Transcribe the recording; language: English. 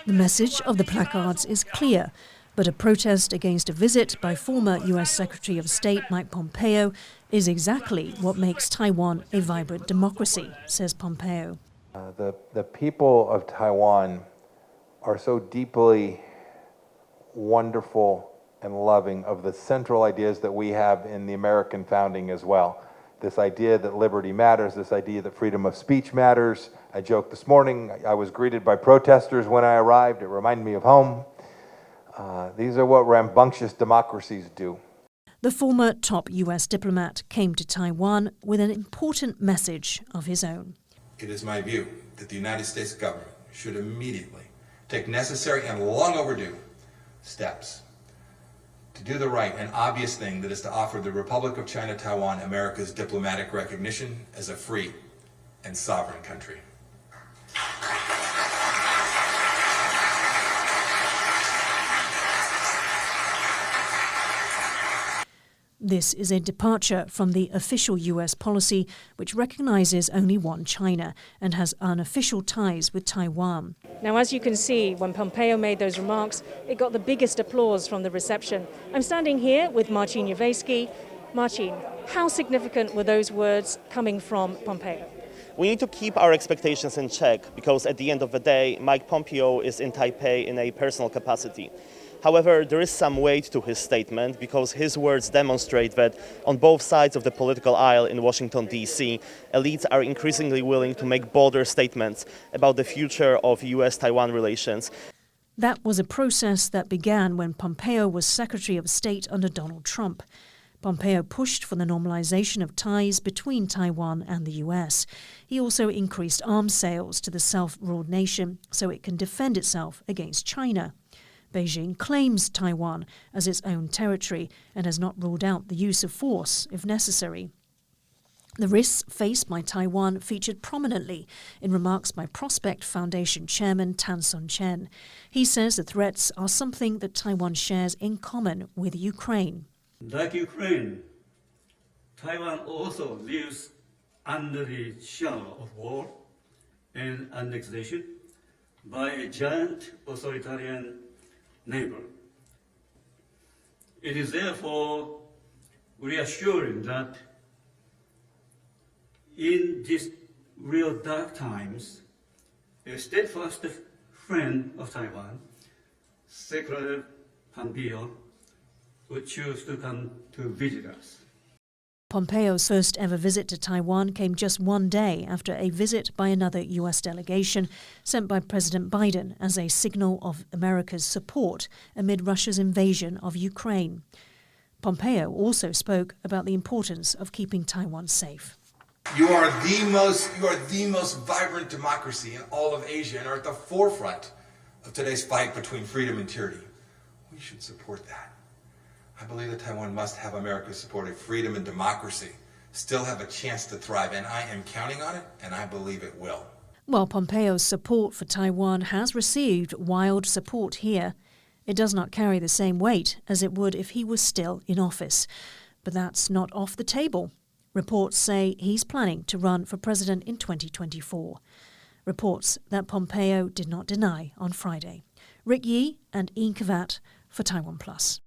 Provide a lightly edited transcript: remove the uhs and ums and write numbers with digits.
The message of the placards is clear, but a protest against a visit by former U.S. Secretary of State Mike Pompeo is exactly what makes Taiwan a vibrant democracy, says Pompeo. The people of Taiwan are so deeply wonderful and loving of the central ideas that we have in the American founding as well. This idea that liberty matters, this idea that freedom of speech matters. I joked this morning, I was greeted by protesters when I arrived. It reminded me of home. These are what rambunctious democracies do. The former top U.S. diplomat came to Taiwan with an important message of his own. It is my view that the United States government should immediately take necessary and long overdue steps to do the right and obvious thing, that is to offer the Republic of China Taiwan America's diplomatic recognition as a free and sovereign country. This is a departure from the official U.S. policy, which recognizes only one China and has unofficial ties with Taiwan. Now, as you can see, when Pompeo made those remarks, it got the biggest applause from the reception. I'm standing here with Marcin Jawejski. Marcin, how significant were those words coming from Pompeo? We need to keep our expectations in check because at the end of the day, Mike Pompeo is in Taipei in a personal capacity. However, there is some weight to his statement because his words demonstrate that on both sides of the political aisle in Washington, D.C., elites are increasingly willing to make bolder statements about the future of U.S.-Taiwan relations. That was a process that began when Pompeo was Secretary of State under Donald Trump. Pompeo pushed for the normalization of ties between Taiwan and the U.S. He also increased arms sales to the self-ruled nation so it can defend itself against China. Beijing claims Taiwan as its own territory and has not ruled out the use of force if necessary. The risks faced by Taiwan featured prominently in remarks by Prospect Foundation Chairman Tan Sun-chen. He says the threats are something that Taiwan shares in common with Ukraine. Like Ukraine, Taiwan also lives under the shadow of war and annexation by a giant authoritarian neighbor. It is therefore reassuring that in these real dark times, a steadfast friend of Taiwan, Secretary Pompeo, would choose to come to visit us. Pompeo's first ever visit to Taiwan came just one day after a visit by another U.S. delegation sent by President Biden as a signal of America's support amid Russia's invasion of Ukraine. Pompeo also spoke about the importance of keeping Taiwan safe. You are the most vibrant democracy in all of Asia and are at the forefront of today's fight between freedom and tyranny. We should support that. I believe that Taiwan must have America's support if freedom and democracy still have a chance to thrive, and I am counting on it, and I believe it will. While Pompeo's support for Taiwan has received wild support here, it does not carry the same weight as it would if he was still in office. But that's not off the table. Reports say he's planning to run for president in 2024. Reports that Pompeo did not deny on Friday. Rick Yi and Khvat for TaiwanPlus.